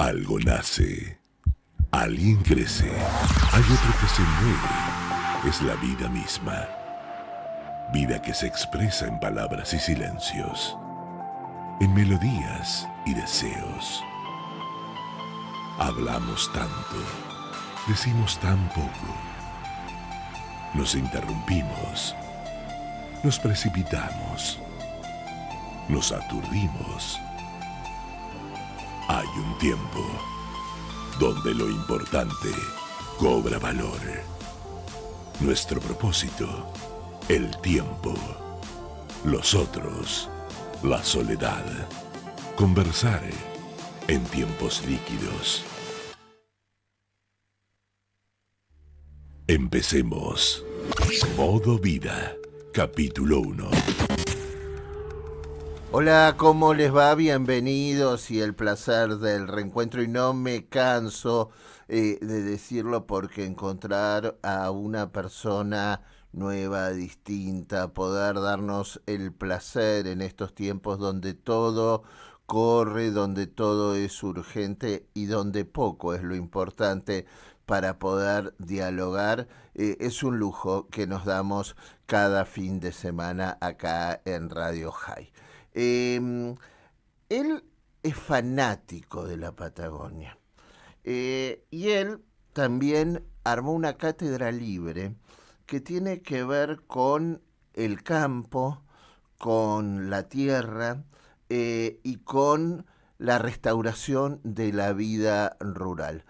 Algo nace, alguien crece, hay otro que se muere. Es la vida misma. Vida que se expresa en palabras y silencios, en melodías y deseos. Hablamos tanto, decimos tan poco. Nos interrumpimos, nos precipitamos, nos aturdimos. Hay un tiempo donde lo importante cobra valor. Nuestro propósito, el tiempo. Los otros, la soledad. Conversar en tiempos líquidos. Empecemos. Modo Vida, capítulo 1. Hola, ¿cómo les va? Bienvenidos y el placer del reencuentro. Y no me canso de decirlo porque encontrar a una persona nueva, distinta, poder darnos el placer en estos tiempos donde todo corre, donde todo es urgente y donde poco es lo importante para poder dialogar, es un lujo que nos damos cada fin de semana acá en Radio High. Él es fanático de la Patagonia y él también armó una cátedra libre que tiene que ver con el campo, con la tierra y con la restauración de la vida rural.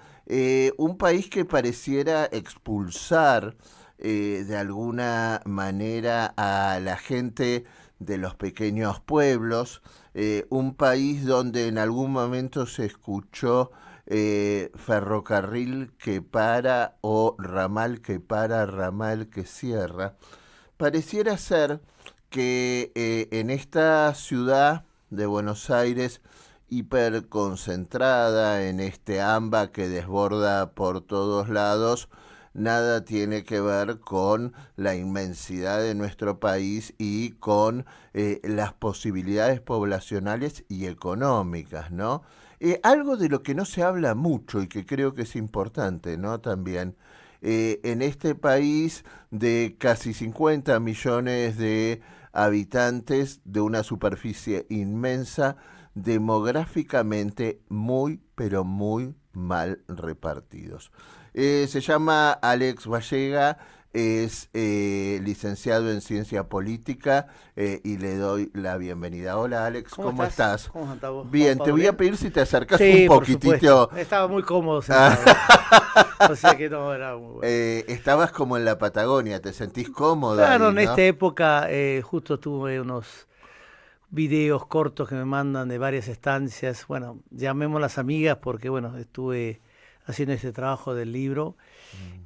Un país que pareciera expulsar de alguna manera a la gente de los pequeños pueblos, un país donde en algún momento se escuchó ferrocarril que para o ramal que para, ramal que cierra. Pareciera ser que en esta ciudad de Buenos Aires hiperconcentrada, en este AMBA que desborda por todos lados, nada tiene que ver con la inmensidad de nuestro país y con las posibilidades poblacionales y económicas, ¿no? Algo de lo que no se habla mucho y que creo que es importante, ¿no? También en este país de casi 50 millones de habitantes, de una superficie inmensa, demográficamente muy, pero muy mal repartidos. Se llama Alex Vallega, es licenciado en Ciencia Política y le doy la bienvenida. Hola Alex, ¿cómo estás? ¿Cómo estás vos? Bien, Juan te voy Pablo? a pedir si te acercas Sí, un por poquitito. supuesto. Estaba muy cómodo sentado. O sea que no, era muy bueno. Estabas como en la Patagonia, te sentís cómoda Claro, ahí, en ¿no? esta época justo tuve unos videos cortos que me mandan de varias estancias. Bueno, llamémoslas amigas porque, bueno, estuve haciendo este trabajo del libro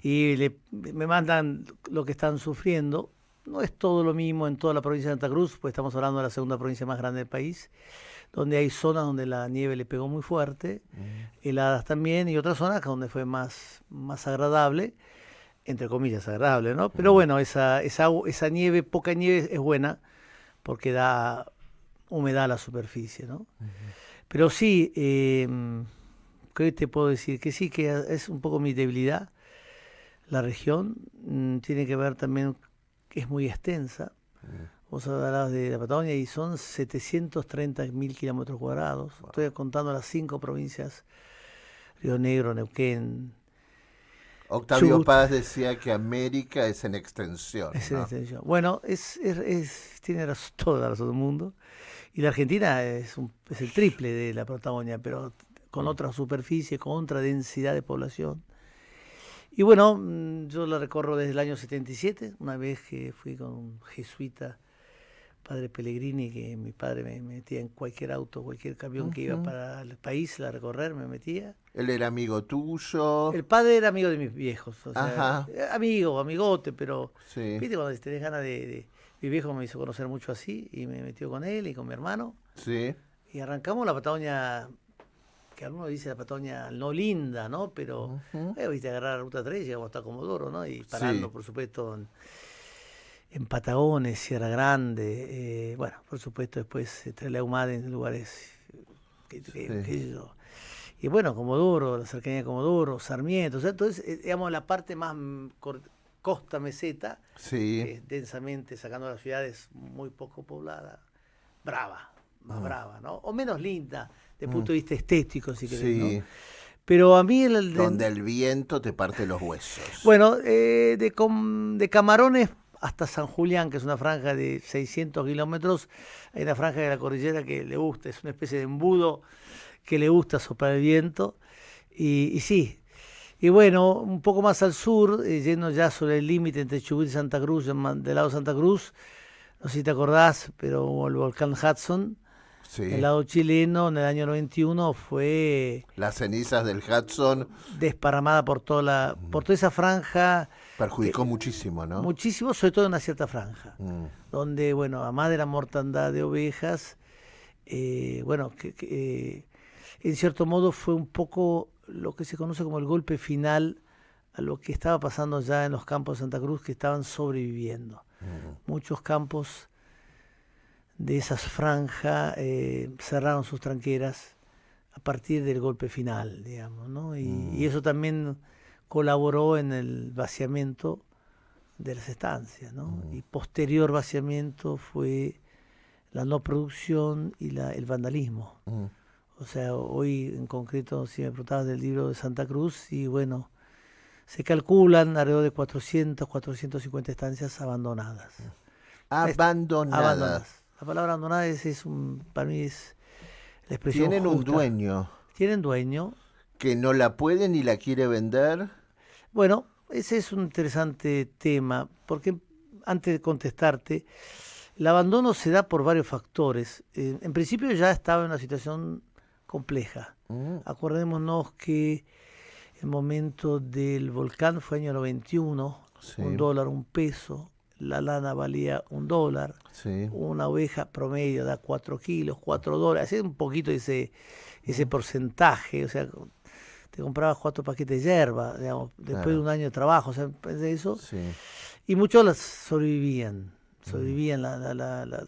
y me mandan lo que están sufriendo. No es todo lo mismo en toda la provincia de Santa Cruz, pues estamos hablando de la segunda provincia más grande del país, donde hay zonas donde la nieve le pegó muy fuerte, heladas también, y otras zonas donde fue más agradable, entre comillas agradable, ¿no? Pero bueno, esa nieve, poca nieve es buena porque da humedad a la superficie, ¿no? Pero sí, ¿qué te puedo decir? Que sí, que es un poco mi debilidad. La región tiene que ver también que es muy extensa. Vos hablabas de la Patagonia y son 730.000 kilómetros cuadrados. Wow. Estoy contando las 5 provincias: Río Negro, Neuquén. Octavio Chubut. Paz decía que América es en extensión. Es ¿no? en extensión. Bueno, tiene toda la razón del mundo. Y la Argentina es el triple de la Patagonia, pero con otra superficie, con otra densidad de población. Y bueno, yo la recorro desde el año 77, una vez que fui con un jesuita, padre Pellegrini, que mi padre me metía en cualquier auto, cualquier camión que iba para el país a recorrer, me metía. Él era amigo tuyo. El padre era amigo de mis viejos, o sea, Ajá. amigote, pero Sí. viste cuando tenés ganas mi viejo me hizo conocer mucho así y me metió con él y con mi hermano. Sí. Y arrancamos la Patagonia, que algunos dicen la Patagonia no linda, ¿no? Pero, viste, agarrar la ruta 3 llegamos hasta Comodoro, ¿no? Y parando, por supuesto, en Patagones, Sierra Grande, bueno, por supuesto, después Trelew en lugares que yo. Y y bueno, Comodoro, la cercanía de Comodoro, Sarmiento, o sea, entonces, digamos, la parte más costa meseta, Sí. que es densamente, sacando las ciudades muy poco poblada, brava, más brava, ¿no? O menos linda, desde el punto de vista estético, si querés, Sí. ¿no? Pero a mí Donde el viento te parte los huesos. bueno, de Camarones hasta San Julián, que es una franja de 600 kilómetros, hay una franja de la cordillera que le gusta, es una especie de embudo que le gusta soplar el viento, y sí. Y bueno, un poco más al sur, yendo ya sobre el límite entre Chubut y Santa Cruz, del lado de Santa Cruz, no sé si te acordás, pero el volcán Hudson, Sí. del lado chileno, en el año 91 fue Las cenizas del Hudson desparramada por toda esa franja, perjudicó muchísimo, ¿no? muchísimo, sobre todo en una cierta franja, Mm. donde, bueno, además de la mortandad de ovejas, bueno, en cierto modo fue un poco lo que se conoce como el golpe final a lo que estaba pasando ya en los campos de Santa Cruz, que estaban sobreviviendo. Muchos campos de esas franjas cerraron sus tranqueras a partir del golpe final, digamos, ¿no? Y eso también colaboró en el vaciamiento de las estancias, ¿no? Y posterior vaciamiento fue la no producción y el vandalismo. O sea, hoy en concreto, si me preguntabas del libro de Santa Cruz, y bueno, se calculan alrededor de 400, 450 estancias abandonadas. Abandonadas. La palabra abandonada para mí es la expresión Tienen un justa. dueño Tienen dueño. que no la puede ni la quiere vender. Bueno, ese es un interesante tema, porque antes de contestarte, el abandono se da por varios factores. En principio ya estaba en una situación compleja. Acordémonos que el momento del volcán fue año 91, Sí. $1, $1, la lana valía $1, Sí. una oveja promedio da 4 kilos, $4, así un poquito ese porcentaje, o sea, te comprabas 4 paquetes de hierba, digamos, después Claro. de un año de trabajo, o sea, de eso, Sí. y muchos las sobrevivían,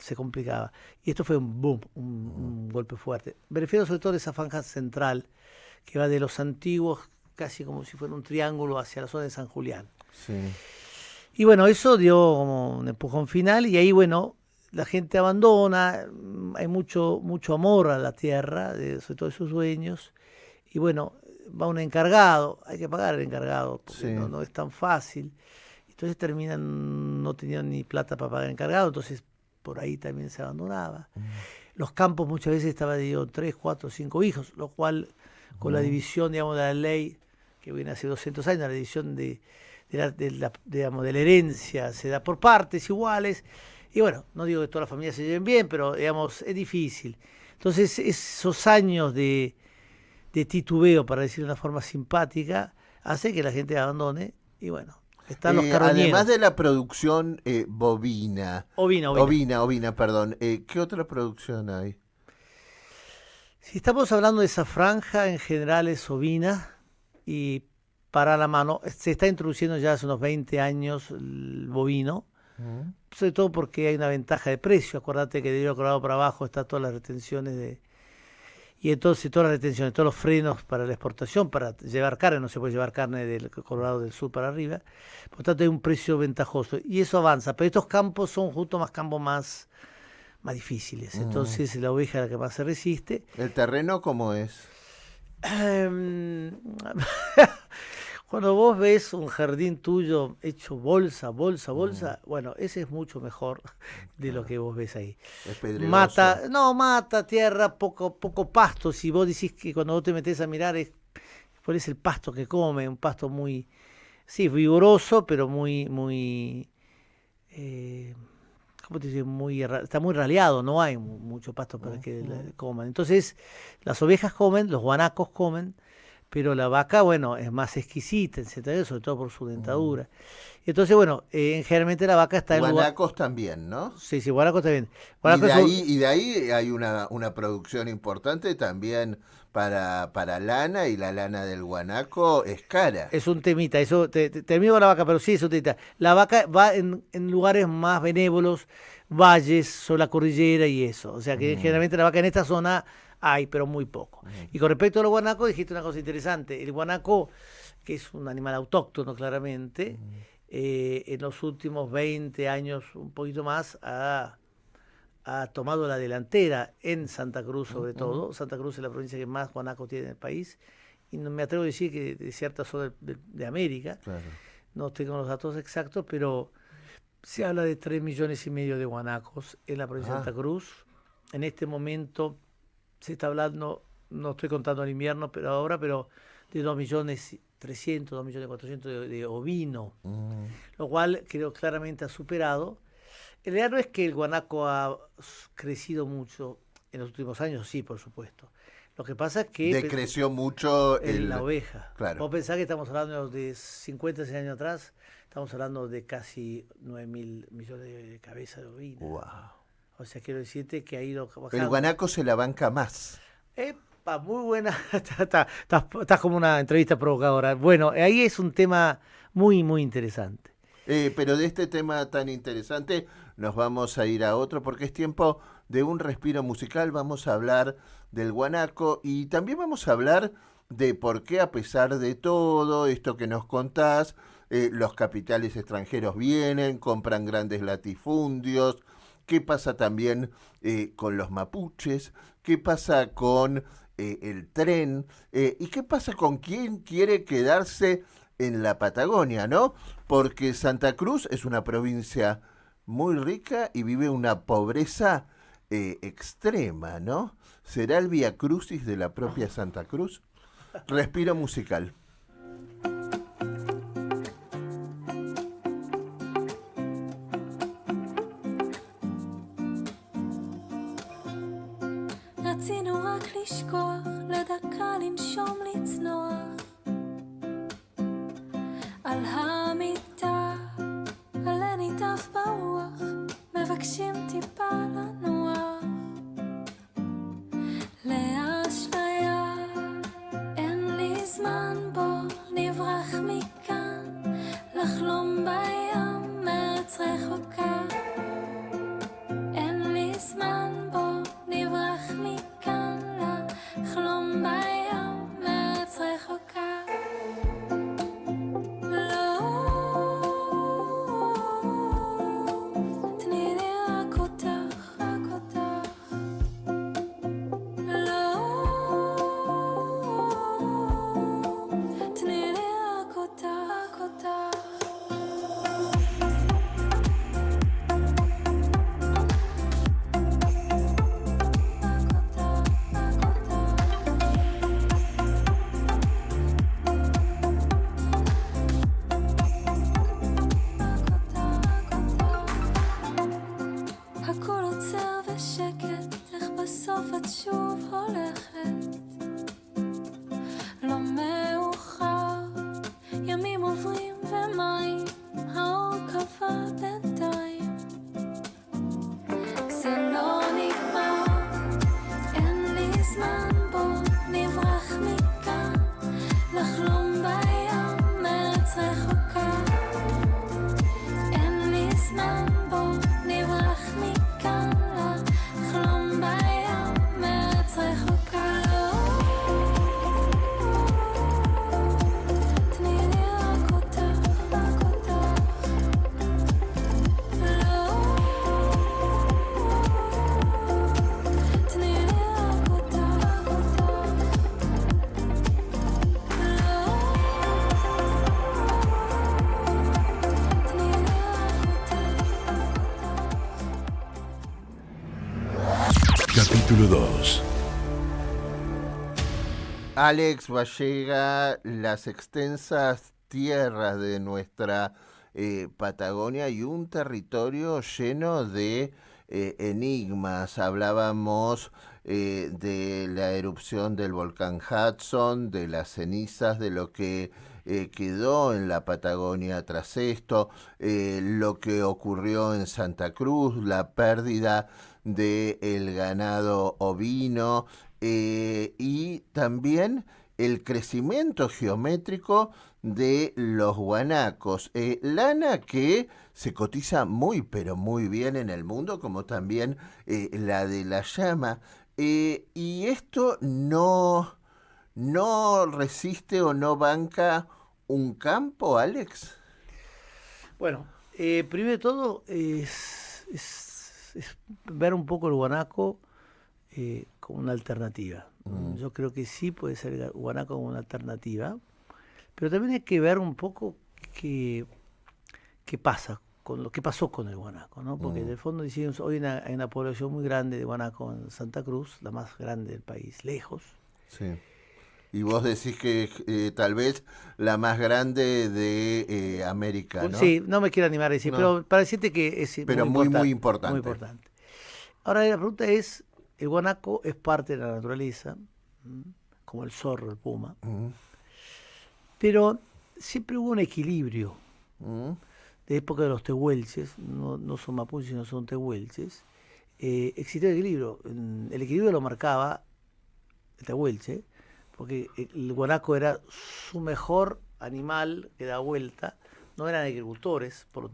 se complicaba. Y esto fue un boom, un golpe fuerte. Me refiero sobre todo a esa franja central que va de los antiguos, casi como si fuera un triángulo, hacia la zona de San Julián. Sí. Y bueno, eso dio como un empujón final y ahí, bueno, la gente abandona, hay mucho amor a la tierra, sobre todo de sus dueños, y bueno, va un encargado, hay que pagar al encargado, porque Sí. no es tan fácil. Entonces terminan no teniendo ni plata para pagar al encargado, entonces por ahí también se abandonaba. Los campos muchas veces estaban divididos en 3, 4, 5 hijos, lo cual con la división, digamos, de la ley, que viene hace 200 años, la división de la herencia se da por partes iguales, y bueno, no digo que todas las familias se lleven bien, pero digamos, es difícil. Entonces esos años de titubeo, para decirlo de una forma simpática, hace que la gente abandone, y bueno, están los carroñeros. Además de la producción bovina. Ovina, perdón. ¿Qué otra producción hay? Si estamos hablando de esa franja, en general es ovina, y para la mano, se está introduciendo ya hace unos 20 años el bovino, sobre todo porque hay una ventaja de precio. Acuérdate que de Río Colorado para abajo está todas las retenciones y entonces todas las retenciones, todos los frenos para la exportación, para llevar carne, no se puede llevar carne del Colorado del sur para arriba, por lo tanto hay un precio ventajoso y eso avanza, pero estos campos son justo campos más difíciles, entonces la oveja es la que más se resiste. ¿El terreno cómo es? Cuando vos ves un jardín tuyo hecho bolsa, bueno, ese es mucho mejor de lo que vos ves ahí. Es pedregoso. Mata, tierra, poco pasto. Si vos decís que cuando vos te metés a mirar cuál es el pasto que come, un pasto muy, sí, vigoroso, pero muy, ¿cómo te digo? Está muy raleado, no hay mucho pasto para que coman. Entonces, las ovejas comen, los guanacos comen, pero la vaca, bueno, es más exquisita, etcétera, sobre todo por su dentadura. Entonces, bueno, generalmente la vaca está en guanacos también, ¿no? Sí, guanacos también. Y de ahí hay una producción importante también para lana, y la lana del guanaco es cara. Es un temita, eso termino con la vaca, pero sí es un temita. La vaca va en lugares más benévolos, valles, sobre la cordillera y eso. O sea que generalmente la vaca en esta zona hay, pero muy poco. Y con respecto a los guanacos, dijiste una cosa interesante. El guanaco, que es un animal autóctono claramente, en los últimos 20 años, un poquito más, ha tomado la delantera en Santa Cruz sobre todo. Santa Cruz es la provincia que más guanacos tiene en el país. Y no me atrevo a decir que de ciertas zonas de América. Claro. No tengo los datos exactos, pero se habla de 3,5 millones de guanacos en la provincia de Santa Cruz. En este momento se está hablando, no estoy contando el invierno, pero ahora, pero de 2,300,000, 2,400,000 de ovino, lo cual creo claramente ha superado. En realidad no es que el guanaco ha crecido mucho en los últimos años, sí, por supuesto. Lo que pasa es que decreció mucho la oveja. Claro. Vos pensás que estamos hablando de 50, 100 años atrás, estamos hablando de casi 9,000 millones de cabezas de ovina. Wow. O sea, quiero decirte que ha ido bajando. El guanaco se la banca más. Epa, muy buena. Estás como una entrevista provocadora. Bueno, ahí es un tema muy, muy interesante. Pero de este tema tan interesante nos vamos a ir a otro porque es tiempo de un respiro musical. Vamos a hablar del guanaco y también vamos a hablar de por qué, a pesar de todo esto que nos contás, los capitales extranjeros vienen, compran grandes latifundios. ¿Qué pasa también con los mapuches? ¿Qué pasa con el tren? ¿Y qué pasa con quien quiere quedarse en la Patagonia, no? Porque Santa Cruz es una provincia muy rica y vive una pobreza extrema, ¿no? ¿Será el viacrucis de la propia Santa Cruz? Respiro musical. רצינו רק לשכוח, לדקה לנשום לצנוח על המיטה, עלה ניטף ברוח, מבקשים טיפה לנוח לאשליה, אין לי זמן, בוא נברח מכאן, לחלום בים מארץ רחוקה, אין לי זמן, בוא נברח מכאן, לחלום בים מארץ רחוקה. Capítulo 2. Alex Vallega, las extensas tierras de nuestra Patagonia y un territorio lleno de enigmas. Hablábamos de la erupción del volcán Hudson, de las cenizas, de lo que quedó en la Patagonia tras esto, lo que ocurrió en Santa Cruz, la pérdida del ganado ovino y también el crecimiento geométrico de los guanacos. Lana que se cotiza muy, pero muy bien en el mundo, como también la de la llama. ¿Y esto no resiste o no banca un campo, Alex? Bueno, primero de todo es ver un poco el guanaco como una alternativa. Yo creo que sí puede ser el guanaco como una alternativa, pero también hay que ver un poco qué pasa con lo que pasó con el guanaco, ¿no? Porque en el fondo decimos, hoy hay una población muy grande de guanaco en Santa Cruz, la más grande del país, lejos. Sí. Y vos decís que tal vez la más grande de América, ¿no? Sí, no me quiero animar a decir, No. pero para decirte que es Pero muy importante. Muy importante. Ahora la pregunta es, el guanaco es parte de la naturaleza, como el zorro, el puma, pero siempre hubo un equilibrio. De época de los tehuelches, no son mapuches, sino son tehuelches, existió el equilibrio. El equilibrio lo marcaba el tehuelche, porque el guanaco era su mejor animal que da vuelta, no eran agricultores, por lo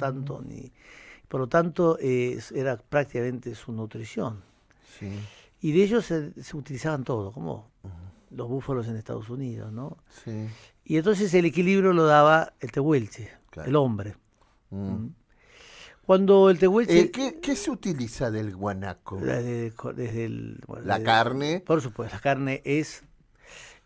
tanto, era prácticamente su nutrición. Sí. Y de ellos se utilizaban todo, como los búfalos en Estados Unidos, ¿no? Sí. Y entonces el equilibrio lo daba el tehuelche, Claro. el hombre. Cuando el tehuelche... ¿Qué se utiliza del guanaco? La carne. Por supuesto, la carne es...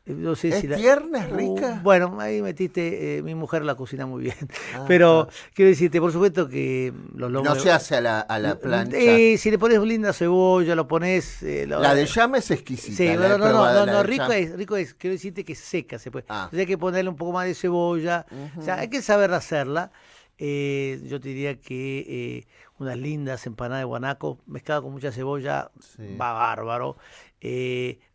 No sé ¿Es si tierna, es rica? Bueno, ahí metiste... mi mujer la cocina muy bien. Ah, Pero quiero decirte, por supuesto que los lomos... No se hace a la plancha. Si le pones linda cebolla, lo pones... La de llama es exquisita. Sí, la he no, probado, la de rico llama. es, quiero decirte que seca se puede. Ah. Entonces hay que ponerle un poco más de cebolla, o sea, hay que saber hacerla. Yo te diría que unas lindas empanadas de guanaco mezcladas con mucha cebolla, Sí. va bárbaro.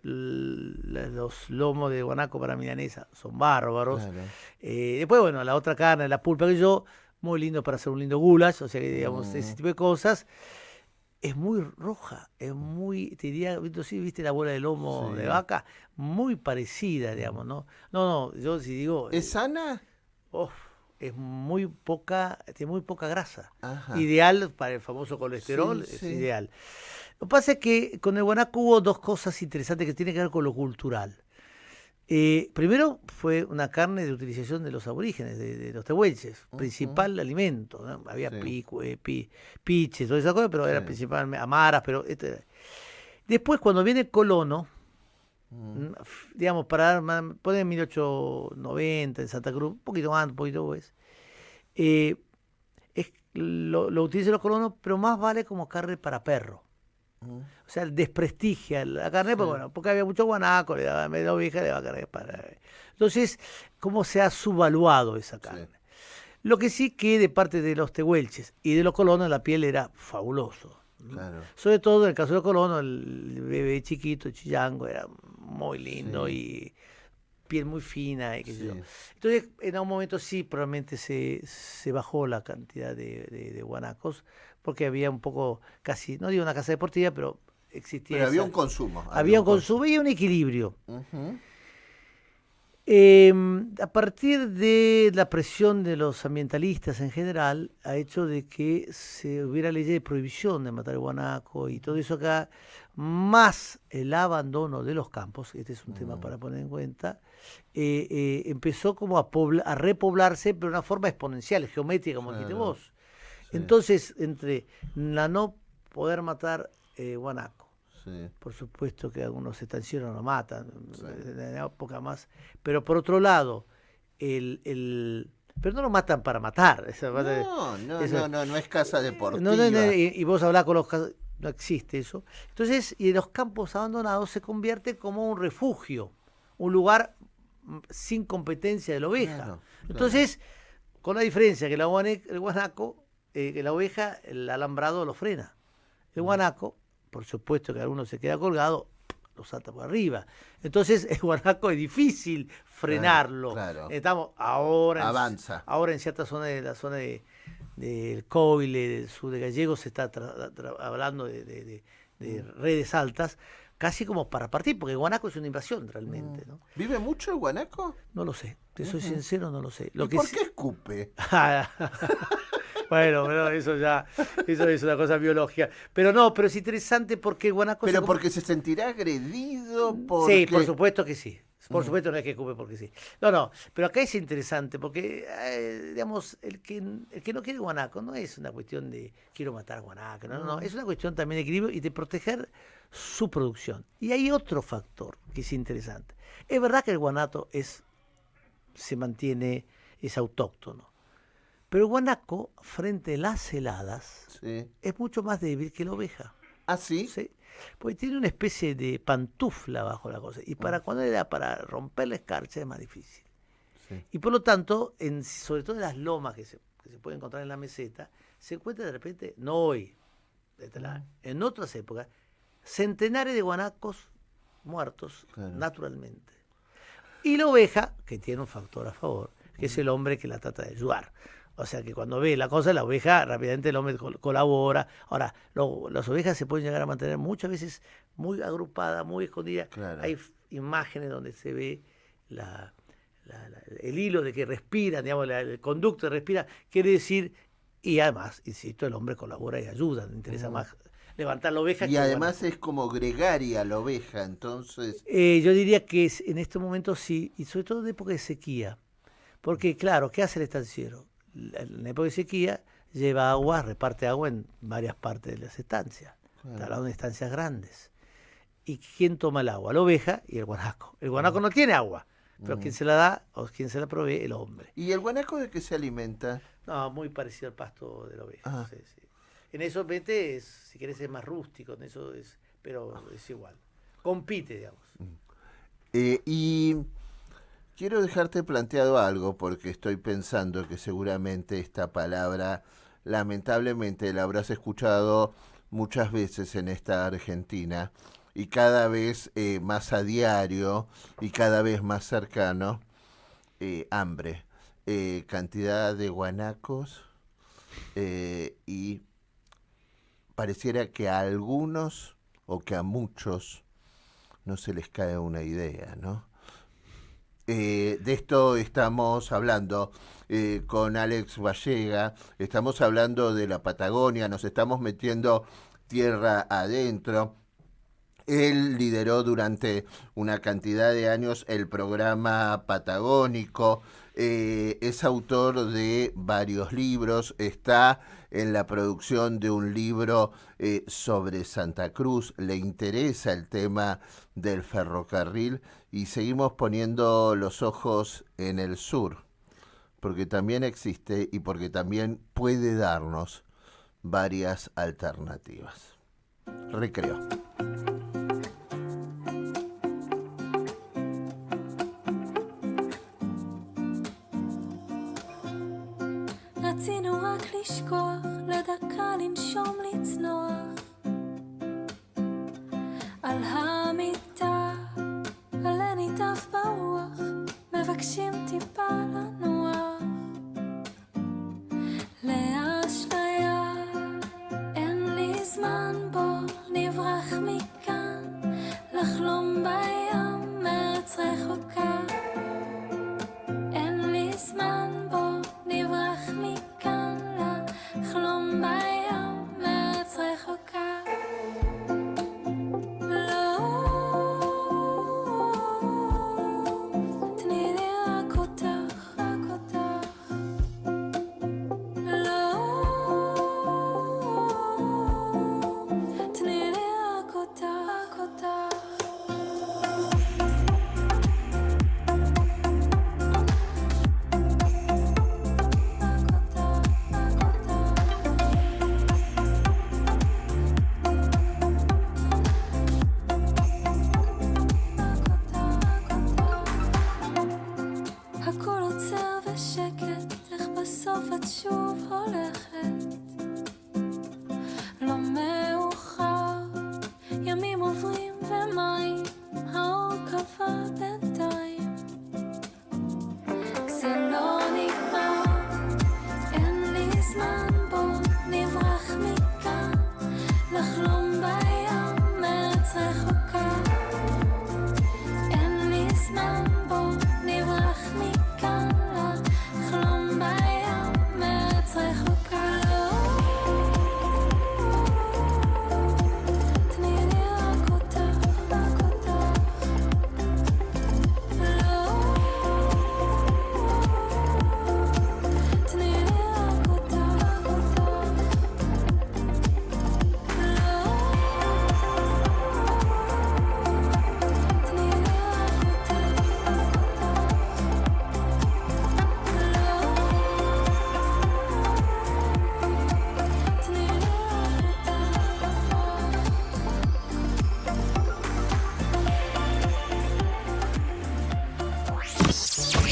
Los lomos de guanaco para milanesa son bárbaros. Claro. Después, bueno, la otra carne, la pulpa que muy lindo para hacer un lindo goulash, o sea, que digamos, ese tipo de cosas. Es muy roja, es muy, te diría, sí, viste la bola de lomo Sí. de vaca, muy parecida, digamos, ¿no? No, yo si digo... ¿Es sana? es muy poca, tiene muy poca grasa. Ajá. Ideal para el famoso colesterol, Sí, es sí. ideal. Lo que pasa es que con el guanaco hubo dos cosas interesantes que tienen que ver con lo cultural. Primero fue una carne de utilización de los aborígenes, de los tehuelches, principal alimento, ¿no? Había Sí. piches, todas esas cosas, pero era Sí. principalmente amaras, pero después cuando viene el colono, digamos, poner en 1890 en Santa Cruz, un poquito antes, un poquito después, lo utilizan los colonos, pero más vale como carne para perro. O sea, desprestigia la carne, pues bueno, porque había mucho guanaco, le daba media oveja, le daba carne para... Entonces, ¿cómo se ha subvaluado esa carne? Sí. Lo que sí que de parte de los tehuelches y de los colonos la piel era fabuloso. Claro. Sobre todo en el caso de los colonos, el bebé chiquito, el chillango, era muy lindo y piel muy fina y qué sé yo. Entonces, en algún momento sí, probablemente se bajó la cantidad de guanacos, porque había un poco, casi, no digo una casa deportiva, pero existía Pero había esa- un consumo. había un consumo y un equilibrio. Ujú. A partir de la presión de los ambientalistas en general, ha hecho de que se hubiera ley de prohibición de matar el guanaco y todo eso acá, más el abandono de los campos, este es un tema para poner en cuenta, empezó como a repoblarse, pero de una forma exponencial, geométrica, como dijiste Claro. vos. Entonces, entre la no poder matar guanaco, Sí. por supuesto que algunos se estanciaron, lo matan, en la época más. Pero por otro lado, pero no lo matan para matar. No es casa deportiva. Y vos hablás con los casos, no existe eso. Entonces, y los campos abandonados se convierte como un refugio, un lugar sin competencia de la oveja. Claro, Entonces, con la diferencia que el guanaco, que la oveja, el alambrado lo frena. El guanaco, por supuesto que alguno se queda colgado, lo salta por arriba. Entonces el guanaco es difícil frenarlo. Claro. Estamos ahora Avanza. ahora en ciertas zonas del Coile, del sur de Gallegos, se está hablando de redes altas, casi como para partir, porque el guanaco es una invasión realmente, ¿no? ¿Vive mucho el guanaco? No lo sé, te soy sincero, no lo sé. Lo ¿Y que por sí- qué escupe? Bueno, pero eso es una cosa biológica. Pero no, pero es interesante porque el guanaco... Pero porque se sentirá agredido, Sí, porque... por supuesto que sí. Por supuesto no es que ocupe porque sí. No, pero acá es interesante porque, digamos, el que no quiere guanaco no es una cuestión de quiero matar guanaco, no, es una cuestión también de equilibrio y de proteger su producción. Y hay otro factor que es interesante. Es verdad que el guanaco se mantiene, es autóctono, pero el guanaco frente a las heladas Sí. es mucho más débil que la oveja. ¿Ah, sí? Sí, porque tiene una especie de pantufla bajo la cosa. Y cuando era para romper la escarcha es más difícil. Sí. Y por lo tanto, sobre todo en las lomas que se pueden encontrar en la meseta, se encuentra de repente, no hoy, en otras épocas, centenares de guanacos muertos Claro. naturalmente. Y la oveja, que tiene un factor a favor, que es el hombre que la trata de ayudar. O sea que cuando ve la cosa, la oveja, rápidamente el hombre colabora. Ahora, las ovejas se pueden llegar a mantener muchas veces muy agrupadas, muy escondidas. Claro. Hay imágenes donde se ve el hilo de que respiran, digamos, el conducto de respira, quiere decir, y además, insisto, el hombre colabora y ayuda, le interesa más levantar la oveja. Y además es como gregaria la oveja, entonces... Yo diría que en estos momentos sí, y sobre todo en época de sequía. Porque, claro, ¿qué hace el estanciero? En época de sequía lleva agua, reparte agua en varias partes de las estancias. Está hablando de estancias grandes. ¿Y quién toma el agua? La oveja y el guanaco. El guanaco no tiene agua, pero quien se la da o quien se la provee, el hombre. ¿Y el guanaco de qué se alimenta? No, muy parecido al pasto de la oveja. Ah. Sí, sí. En eso, vete, si querés, es más rústico, en eso pero es igual. Compite, digamos. Y quiero dejarte planteado algo porque estoy pensando que seguramente esta palabra, lamentablemente, la habrás escuchado muchas veces en esta Argentina y cada vez más a diario y cada vez más cercano, hambre, cantidad de guanacos y pareciera que a algunos o que a muchos no se les cae una idea, ¿no? De esto estamos hablando con Alex Vallega, estamos hablando de la Patagonia, nos estamos metiendo tierra adentro. Él lideró durante una cantidad de años el programa patagónico, es autor de varios libros, está en la producción de un libro sobre Santa Cruz, le interesa el tema del ferrocarril y seguimos poniendo los ojos en el sur, porque también existe y porque también puede darnos varias alternativas. Recreo. רצינו רק לשכוח, לדקה לנשום לצנוח על המיטה, עלה ניטף ברוח, מבקשים טיפה לנוח לאשליה, אין לי זמן בוא נברח מכאן, לחלום בים מארץ רחוקה, אין לי זמן בוא נברח מכאן, לחלום בים מארץ רחוקה.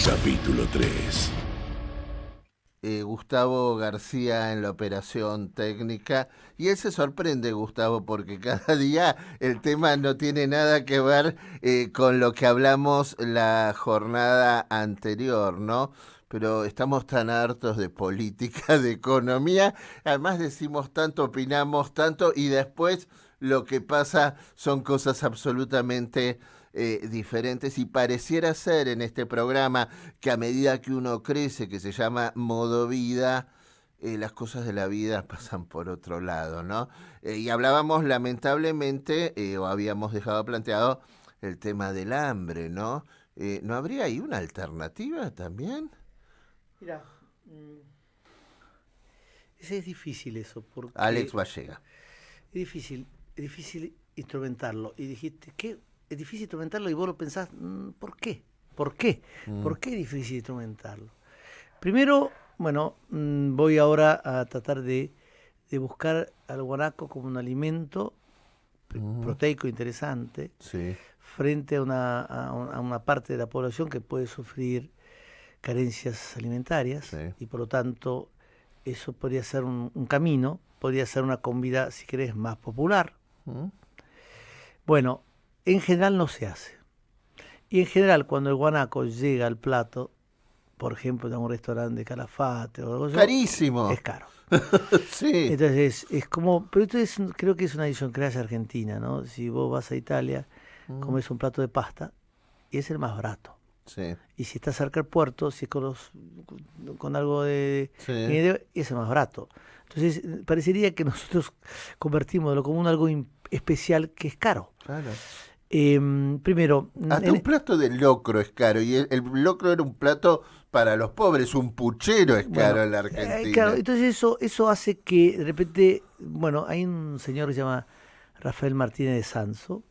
Capítulo 3. Gustavo García en la operación técnica, y él se sorprende, Gustavo, porque cada día el tema no tiene nada que ver con lo que hablamos la jornada anterior, ¿no? Pero estamos tan hartos de política, de economía, además decimos tanto, opinamos tanto, y después lo que pasa son cosas absolutamente diferentes, y pareciera ser en este programa que a medida que uno crece, que se llama Modo Vida, las cosas de la vida pasan por otro lado, ¿no? Y hablábamos lamentablemente, o habíamos dejado planteado el tema del hambre, ¿no? ¿No habría ahí una alternativa también? Mira, es difícil eso, porque... Alex Vallega. Es difícil instrumentarlo. Y dijiste, ¿qué? Es difícil instrumentarlo y vos lo pensás, ¿por qué? ¿Por qué? ¿Por qué es difícil instrumentarlo? Primero, bueno, voy ahora a tratar de buscar al guanaco como un alimento proteico interesante, Sí. frente a una parte de la población que puede sufrir carencias alimentarias, Sí. y por lo tanto eso podría ser un camino, podría ser una comida, si querés, más popular. Bueno, en general no se hace. Y en general, cuando el guanaco llega al plato, por ejemplo, de un restaurante de Calafate o algo así, Carísimo. es caro. Sí. Entonces, es como, pero esto creo que es una idiosincrasia argentina, ¿no? Si vos vas a Italia, comes un plato de pasta y es el más barato. Sí. Y si estás cerca del puerto, si es con algo de Sí. es el más barato. Entonces, parecería que nosotros convertimos de lo común algo especial que es caro. Claro. Primero, Hasta un plato de locro es caro, y el locro era un plato para los pobres, un puchero es caro en la Argentina. Claro, entonces eso hace que de repente, bueno, hay un señor que se llama Rafael Martínez de Sanso,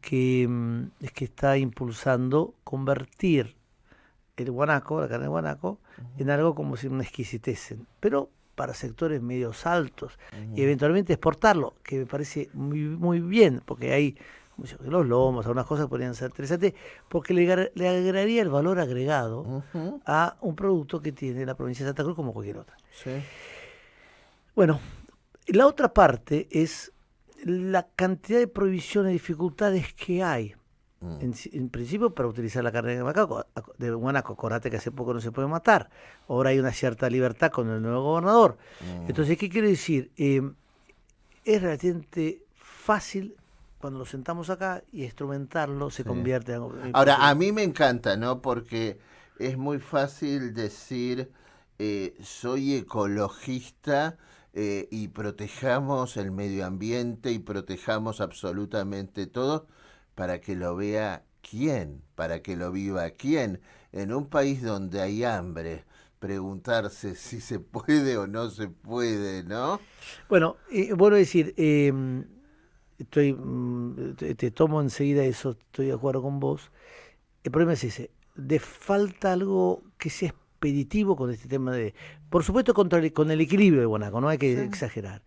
que es que está impulsando convertir el guanaco, la carne de guanaco, en algo como si una exquisitez, pero para sectores medios altos, y eventualmente exportarlo, que me parece muy, muy bien, porque hay los lomos, algunas cosas podrían ser interesantes, porque le agregaría el valor agregado a un producto que tiene la provincia de Santa Cruz como cualquier otra. Sí. Bueno, la otra parte es la cantidad de prohibiciones y dificultades que hay. En principio, para utilizar la carne de guanaco, acordate que hace poco no se puede matar. Ahora hay una cierta libertad con el nuevo gobernador. Entonces, ¿qué quiero decir? Es relativamente fácil cuando lo sentamos acá y instrumentarlo se convierte en algo. Ahora, a mí me encanta, ¿no? Porque es muy fácil decir, soy ecologista y protejamos el medio ambiente y protejamos absolutamente todo, para que lo vea quién, para que lo viva quién. En un país donde hay hambre, preguntarse si se puede o no se puede, ¿no? Bueno, bueno decir, te tomo enseguida eso, estoy de acuerdo con vos. El problema es ese, de falta algo que sea expeditivo con este tema de, por supuesto, con el equilibrio de guanaco, no hay que exagerar.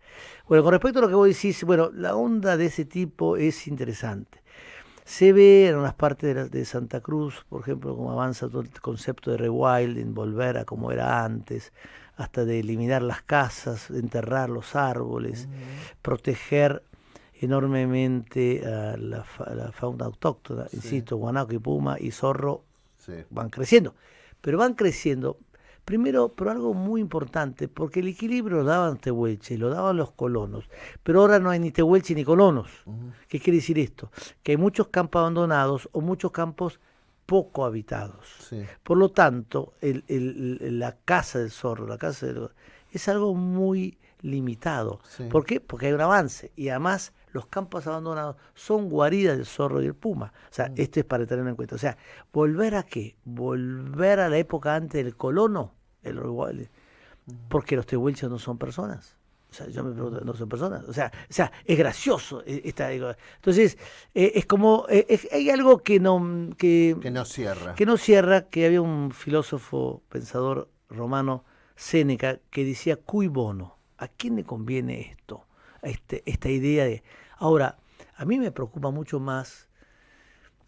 Bueno, con respecto a lo que vos decís, bueno, la onda de ese tipo es interesante. Se ve en unas partes de Santa Cruz, por ejemplo, cómo avanza todo el concepto de rewilding, volver a como era antes, hasta de eliminar las casas, de enterrar los árboles, proteger enormemente a la fauna autóctona. Insisto, guanaco y puma y zorro van creciendo. Pero van creciendo, primero, por algo muy importante, porque el equilibrio lo daban tehuelche, lo daban los colonos, pero ahora no hay ni tehuelche ni colonos. ¿Qué quiere decir esto? Que hay muchos campos abandonados o muchos campos poco habitados. Sí. Por lo tanto, la caza del zorro, es algo muy limitado. Sí. ¿Por qué? Porque hay un avance, y además los campos abandonados son guaridas del zorro y del puma. O sea, esto es para tenerlo en cuenta. O sea, ¿volver a qué? Volver a la época antes del colono, porque los tehuelches no son personas. O sea, yo me pregunto, ¿no son personas? O sea, es gracioso. Entonces, es como, hay algo que no cierra. Que no cierra, que había un filósofo, pensador romano, Séneca, que decía, cui bono, ¿a quién le conviene esto? Esta idea de... Ahora, a mí me preocupa mucho más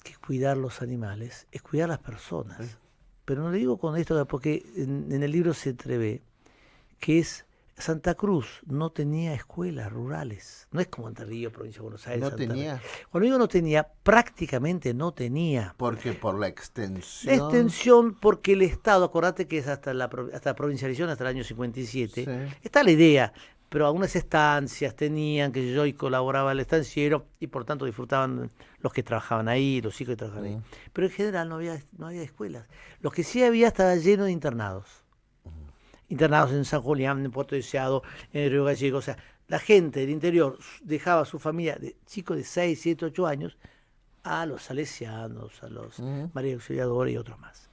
que cuidar los animales, es cuidar las personas. pero no le digo con esto porque en el libro se entrevé que Santa Cruz no tenía escuelas rurales. No es como Entre Ríos, provincia de Buenos Aires. ¿No Santa tenía? Fe. Cuando digo no tenía, prácticamente no tenía. Porque por la extensión. La extensión, porque el Estado, acordate que es hasta la provincialización, hasta el año 57, Sí. está la idea, pero algunas estancias tenían, que yo y colaboraba el estanciero, y por tanto disfrutaban los que trabajaban ahí, los hijos que trabajaban ahí. Pero en general no había escuelas. Lo que sí había estaba lleno de internados. Internados en San Julián, en Puerto Deseado, en el Río Gallego. O sea, la gente del interior dejaba a su familia, de chicos de 6, 7, 8 años, a los salesianos, a los María Auxiliadora y otros más.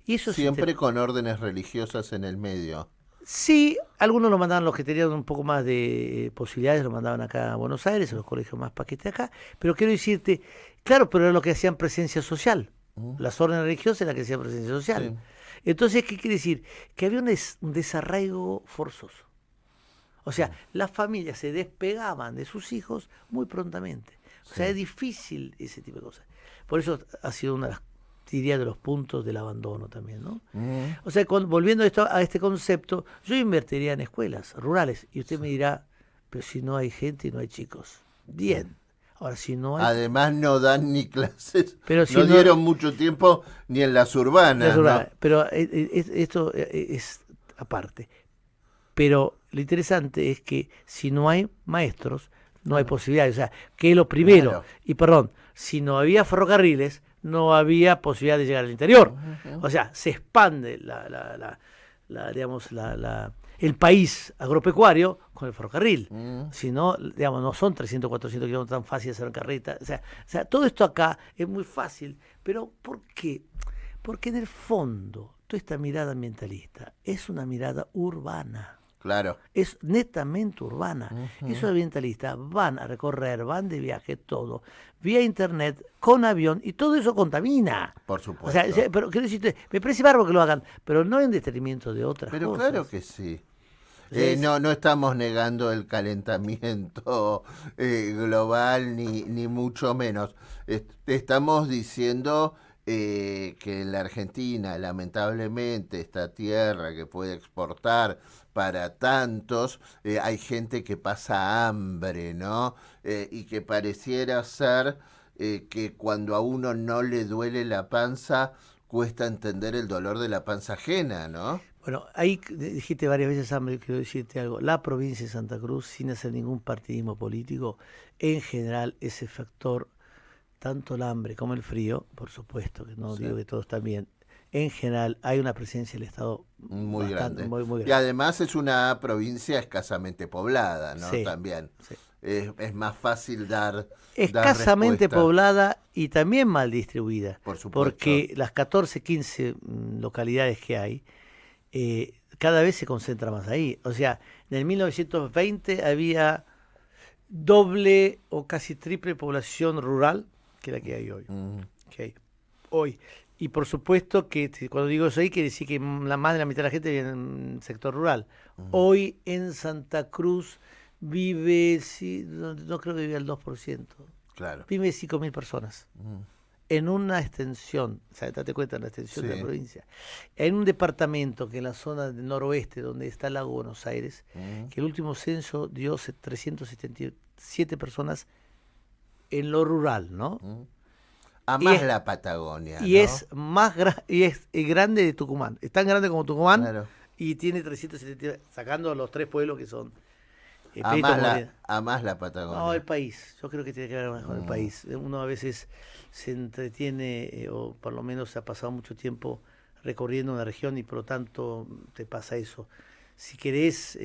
Y eso Siempre con órdenes religiosas en el medio. Sí, algunos lo mandaban, los que tenían un poco más de posibilidades, lo mandaban acá a Buenos Aires, a los colegios más paquete acá. Pero quiero decirte, claro, pero era lo que hacían presencia social. Las órdenes religiosas eran las que hacían presencia social. Sí. Entonces, ¿qué quiere decir? Que había un desarraigo forzoso. O sea, las familias se despegaban de sus hijos muy prontamente. O sea, es difícil ese tipo de cosas. Por eso ha sido una de las, diría, de los puntos del abandono también, ¿no? O sea, volviendo a este concepto, yo invertiría en escuelas rurales. Y usted me dirá, pero si no hay gente y no hay chicos. Bien. Ahora, si no hay... Además no dan ni clases, Pero si no dieron mucho tiempo ni en las urbanas. ¿No? Pero esto es aparte. Pero lo interesante es que si no hay maestros, no hay posibilidades. O sea, que es lo primero. Claro. Y perdón, si no había ferrocarriles, no había posibilidad de llegar al interior. O sea, se expande digamos, el país agropecuario con el ferrocarril. Si no, digamos, no son 300, 400 kilómetros tan fáciles de hacer carreta. O sea, todo esto acá es muy fácil. Pero ¿por qué? Porque en el fondo, toda esta mirada ambientalista es una mirada urbana. Claro. Es netamente urbana. Esos ambientalistas van a recorrer, van de viaje, todo, vía internet, con avión, y todo eso contamina. Por supuesto. O sea, pero quiero decirte, me parece bárbaro que lo hagan, pero no en detrimento de otras Pero cosas. claro que sí. Entonces, No estamos negando el calentamiento global, ni mucho menos. Estamos diciendo que la Argentina, lamentablemente, esta tierra que puede exportar para tantos, hay gente que pasa hambre, ¿no? Y que pareciera ser que cuando a uno no le duele la panza, cuesta entender el dolor de la panza ajena, ¿no? Bueno, ahí dijiste varias veces, hambre, quiero decirte algo. La provincia de Santa Cruz, sin hacer ningún partidismo político, en general ese factor, tanto el hambre como el frío, por supuesto, que no digo que todos están bien, en general hay una presencia del Estado muy grande. Muy grande. Y además es una provincia escasamente poblada, ¿no? Sí, También. sí. Es más fácil dar Escasamente respuesta. poblada y también mal distribuida. Por supuesto. Porque las 14, 15 localidades que hay, cada vez se concentra más ahí. O sea, en el 1920 había doble o casi triple población rural que la que hay hoy. Hoy. Y por supuesto que cuando digo eso ahí, quiere decir que más de la mitad de la gente vive en el sector rural. Hoy en Santa Cruz vive, no creo que vive el 2%. Claro. Vive 5.000 personas. En una extensión, o sea, date cuenta, en la extensión de la provincia. En un departamento que en la zona del noroeste, donde está el lago Buenos Aires, que el último censo dio 377 personas en lo rural, ¿no? A más la Patagonia, y ¿no? es más grande de Tucumán. Es tan grande como Tucumán, Claro. y tiene 370, sacando los 3 pueblos que son A más la Patagonia. No, el país. Yo creo que tiene que ver más con el país. Uno a veces se entretiene, o por lo menos ha pasado mucho tiempo recorriendo una región y por lo tanto te pasa eso. Si querés,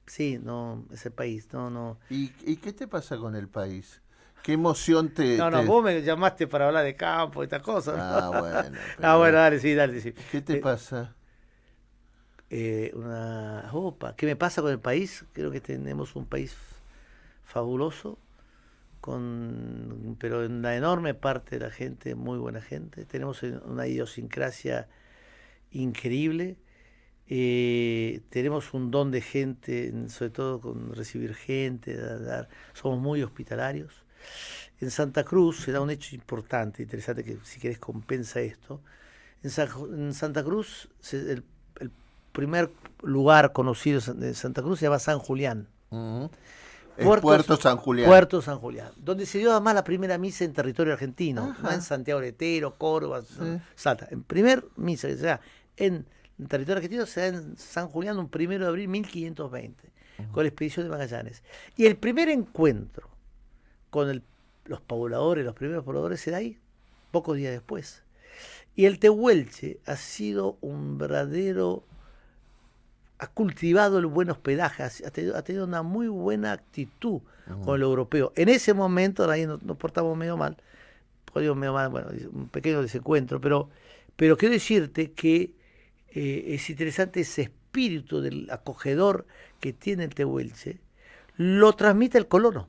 sí, no, es el país. No. ¿Y qué te pasa con el país? ¿Qué emoción te...? No, vos me llamaste para hablar de campo y estas cosas. Bueno. Bueno, dale, sí. ¿Qué te pasa? ¿Qué me pasa con el país? Creo que tenemos un país fabuloso, pero en la enorme parte de la gente, muy buena gente. Tenemos una idiosincrasia increíble. Tenemos un don de gente, sobre todo con recibir gente, somos muy hospitalarios. En Santa Cruz se da un hecho importante, interesante, que si querés compensa esto. En Santa Cruz, el primer lugar conocido de Santa Cruz se llama San Julián. Ujú. Es Puerto San Julián. Puerto San Julián, donde se dio además la primera misa en territorio argentino, Ajá. no en Santiago del Estero, Córdoba, Sí. Salta. En primer misa que se da en territorio argentino se da en San Julián un 1 de abril 1520, con la expedición de Magallanes. Y el primer encuentro con los pobladores, los primeros pobladores, se da ahí, pocos días después. Y el tehuelche ha sido un verdadero... ha cultivado el buen hospedaje, ha tenido una muy buena actitud con lo europeo. En ese momento, ahí nos portamos medio mal, bueno, un pequeño desencuentro, pero quiero decirte que es interesante ese espíritu del acogedor que tiene el tehuelche, lo transmite el colono.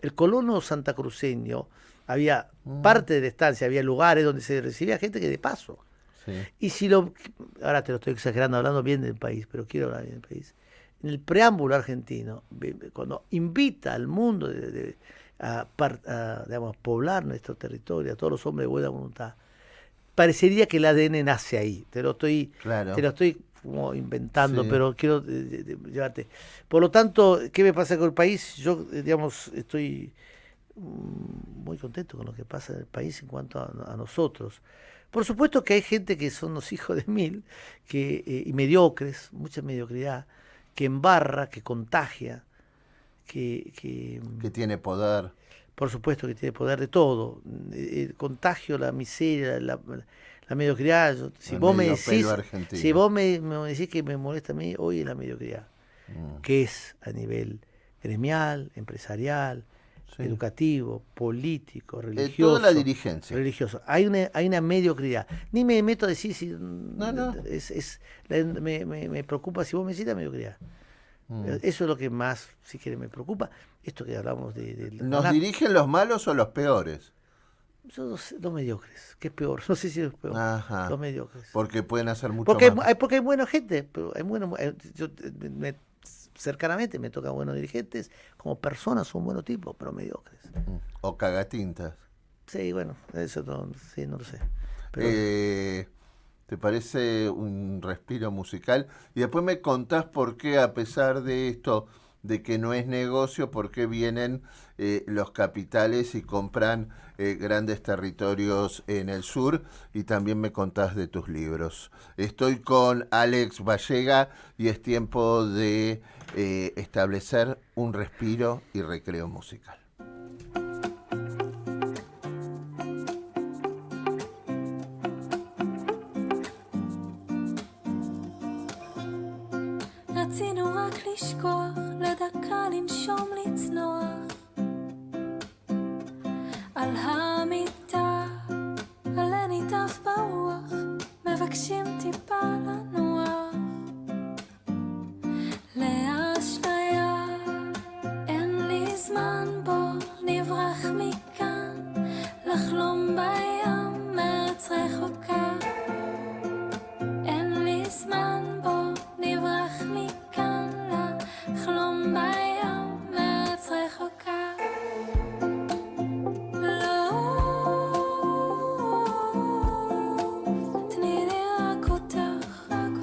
El colono santacruceño, había parte de la estancia, había lugares donde se recibía gente que de paso. Sí. Y ahora te lo estoy exagerando, hablando bien del país, pero quiero hablar bien del país. En el preámbulo argentino, cuando invita al mundo a digamos, poblar nuestro territorio, a todos los hombres de buena voluntad, parecería que el ADN nace ahí. Te lo estoy como inventando, Sí. pero quiero llevarte. Por lo tanto, ¿qué me pasa con el país? Yo, digamos, estoy muy contento con lo que pasa en el país en cuanto a nosotros. Por supuesto que hay gente que son los hijos de mil, y mediocres, mucha mediocridad, que embarra, que contagia, que tiene poder. Por supuesto que tiene poder de todo. El contagio, la miseria, la mediocridad. Si vos me decís que me molesta a mí, hoy es la mediocridad, que es a nivel gremial, empresarial, Sí. educativo, político, religioso. Toda la dirigencia. Religioso. Hay una mediocridad. Ni me meto a decir si... No. Me preocupa si vos me decís la mediocridad. Eso es lo que más, si quieres, me preocupa. Esto que hablamos de ¿Nos dirigen los malos o los peores? Son los mediocres, que es peor. No sé si es peor. Ajá. Los mediocres. Porque pueden hacer mucho Porque más. hay buena gente, pero hay cercanamente me tocan buenos dirigentes, como personas son buenos tipos, pero mediocres. O cagatintas. Sí, bueno, eso no lo sé. Pero ¿Te parece un respiro musical? Y después me contás por qué, a pesar de esto, de que no es negocio, por qué vienen los capitales y compran grandes territorios en el sur, y también me contás de tus libros. Estoy con Alex Vallega y es tiempo de establecer un respiro y recreo musical. רצינו רק לשכוח, לדקה לנשום לצנוח על המיטה, עלה ניטף ברוח, מבקשים טיפה לנוח לאשליה, אין לי זמן, בוא נברח מכאן, לחלום בים מארץ רחוקה, אין לי זמן, בוא נברח מכאן, לחלום בים מארץ רחוקה. לא, תני לי רק אותך, רק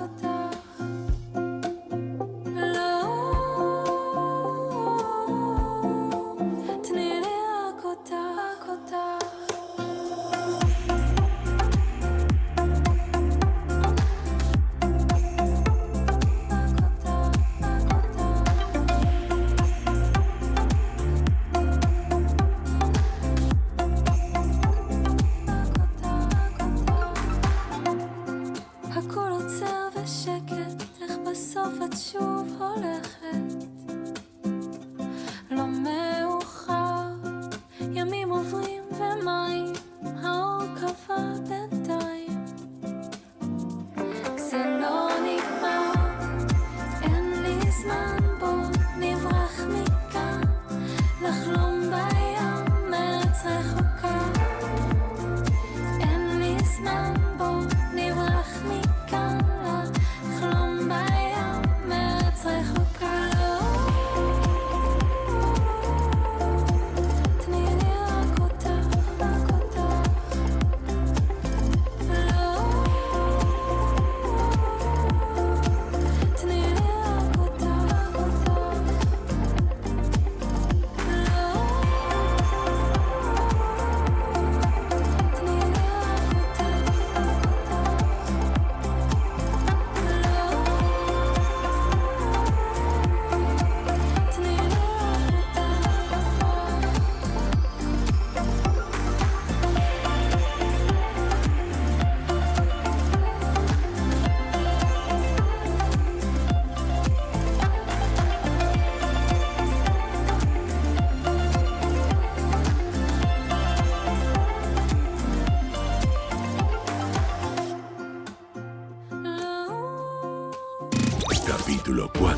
Capítulo 4.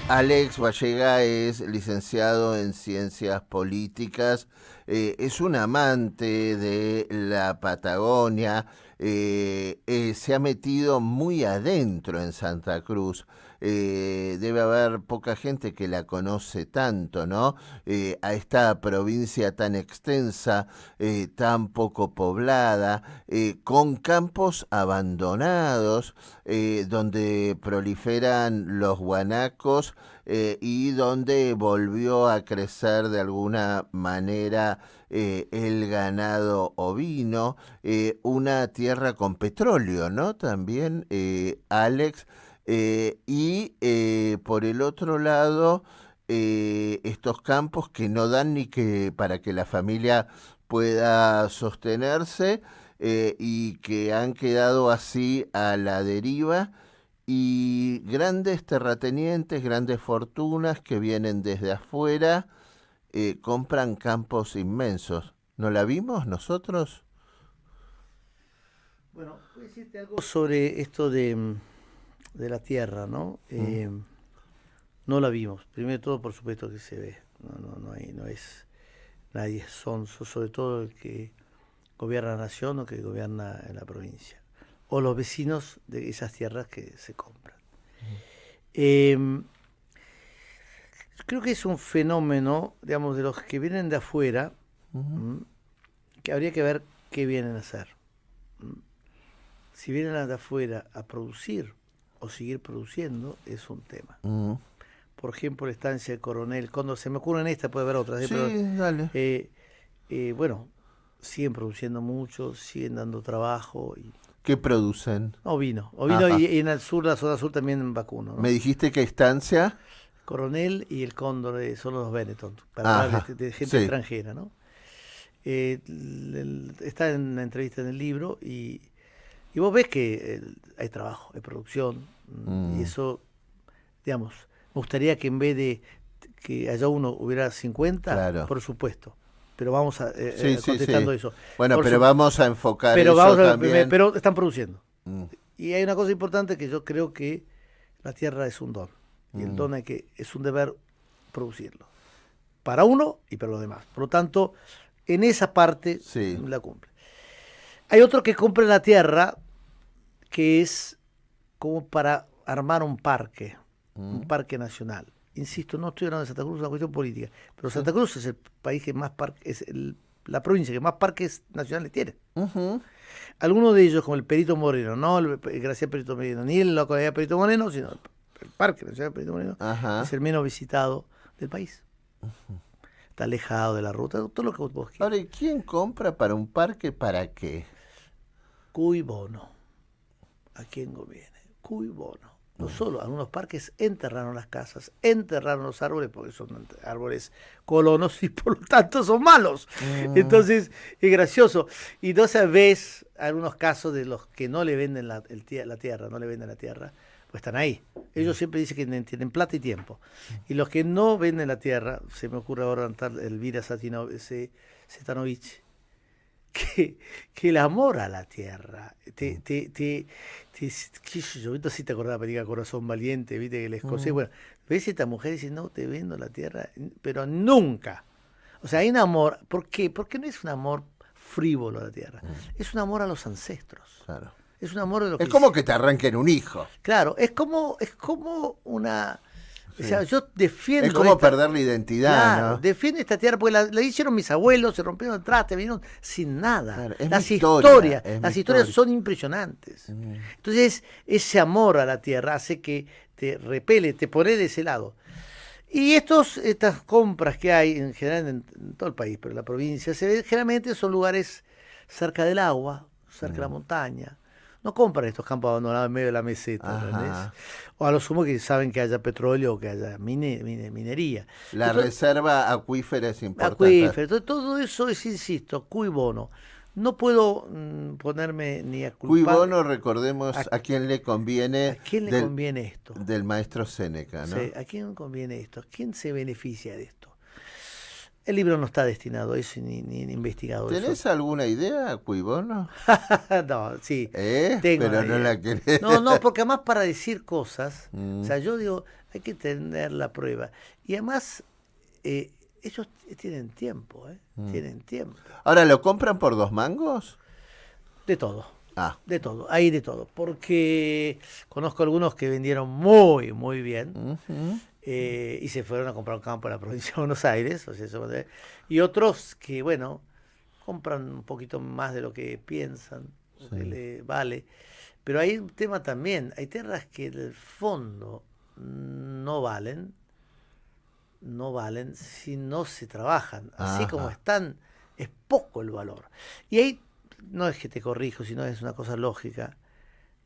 Alex Vallega es licenciado en Ciencias Políticas, es un amante de la Patagonia, se ha metido muy adentro en Santa Cruz. Debe haber poca gente que la conoce tanto, ¿no? A esta provincia tan extensa, tan poco poblada, con campos abandonados, donde proliferan los guanacos, y donde volvió a crecer de alguna manera el ganado ovino, una tierra con petróleo, ¿no? También, Alex. Y por el otro lado, estos campos que no dan ni que para que la familia pueda sostenerse, y que han quedado así a la deriva, y grandes terratenientes, grandes fortunas que vienen desde afuera, compran campos inmensos. ¿No la vimos nosotros? Bueno, voy a decirte algo sobre esto de la tierra, ¿no? No la vimos. Primero de todo, por supuesto que se ve. No es nadie es sonso, sobre todo el que gobierna la nación o que gobierna en la provincia, o los vecinos de esas tierras que se compran. Creo que es un fenómeno, digamos, de los que vienen de afuera, que habría que ver qué vienen a hacer. Si vienen de afuera a producir o seguir produciendo, es un tema. Por ejemplo, la estancia de Coronel, cuando se me ocurren esta, puede haber otras. Sí, pero, dale. Bueno, siguen produciendo mucho, siguen dando trabajo. ¿Qué producen? Ovino Ajá. y en el sur, la zona sur también vacuno, ¿no? ¿Me dijiste qué estancia? Coronel y el Cóndor son los Benetton, para hablar de gente extranjera, ¿no? Está en la entrevista en el libro y vos ves que hay trabajo, hay producción, y eso, digamos, me gustaría que en vez de que haya uno hubiera 50, claro, por supuesto. Pero vamos a contestando eso. Bueno, pero vamos a enfocar eso también. Pero están produciendo. Y hay una cosa importante, que yo creo que la tierra es un don. Y el don es un deber producirlo. Para uno y para los demás. Por lo tanto, en esa parte la cumple. Hay otro que compra la tierra, que es como para armar un parque nacional. Insisto, no estoy hablando de Santa Cruz, es una cuestión política, pero Santa Cruz es el país que más parques, la provincia que más parques nacionales tiene. Algunos de ellos, como el Perito Moreno, no el Gracián Perito Moreno, ni la localidad Perito Moreno, sino el Parque Nacional Perito Moreno, es el menos visitado del país. Está alejado de la ruta, todo lo que vos quieras. Ahora, ¿y quién compra para un parque para qué? Cui bono. ¿A quién conviene? Cui bono. No solo, algunos parques enterraron las casas, enterraron los árboles, porque son árboles colonos y por lo tanto son malos. Entonces, es gracioso. Y entonces ves algunos casos de los que no le venden la tierra, no le venden la tierra, pues están ahí. Ellos siempre dicen que tienen plata y tiempo. Y los que no venden la tierra, se me ocurre ahora Elvira Setanovich, que el amor a la tierra qué sé yo, si te acordás de la película Corazón Valiente, viste que el escocés, bueno, ves a esta mujer y dice, no te vendo la tierra, pero nunca. O sea, hay un amor. ¿Por qué? Porque no es un amor frívolo a la tierra, es un amor a los ancestros. Claro. Es un amor de lo que... Es como que te arranquen un hijo. Claro, es como una... O sea, yo defiendo... Es como perder la identidad, claro, ¿no? defiendo esta tierra, porque la hicieron mis abuelos, se rompieron el traste, vinieron sin nada. Claro, es las mi historia, historias son impresionantes. Entonces, ese amor a la tierra hace que te repele, te pone de ese lado. Y estas compras que hay, en general en todo el país, pero en la provincia, generalmente son lugares cerca del agua, cerca de la montaña. No compran estos campos abandonados en medio de la meseta, ¿entendés? O a lo sumo que saben que haya petróleo o que haya minería. La reserva acuífera es importante. Acuífero, todo eso es, insisto, cui bono. No puedo ponerme ni a culpar. Cui bono, recordemos a quién le conviene. ¿A quién le conviene esto? Del maestro Séneca, ¿no? Sí, ¿a quién conviene esto? ¿Quién se beneficia de esto? El libro no está destinado a eso ni investigado ¿Tenés eso. alguna idea, Cuibono? No, sí. Pero una no idea. la querés. No, porque además para decir cosas, Mm. o sea, yo digo, hay que tener la prueba. Y además, ellos tienen tiempo, tienen tiempo. Ahora, ¿lo compran por 2 mangos? De todo. Ah, De todo, hay de todo, porque conozco algunos que vendieron muy, muy bien ujú. y se fueron a comprar un campo en la provincia de Buenos Aires, o sea, y otros que, bueno, compran un poquito más de lo que piensan, lo que le vale, pero hay un tema también, hay tierras que en el fondo no valen si no se trabajan, así como Ajá. están, es poco el valor. Y ahí no es que te corrijo, sino es una cosa lógica.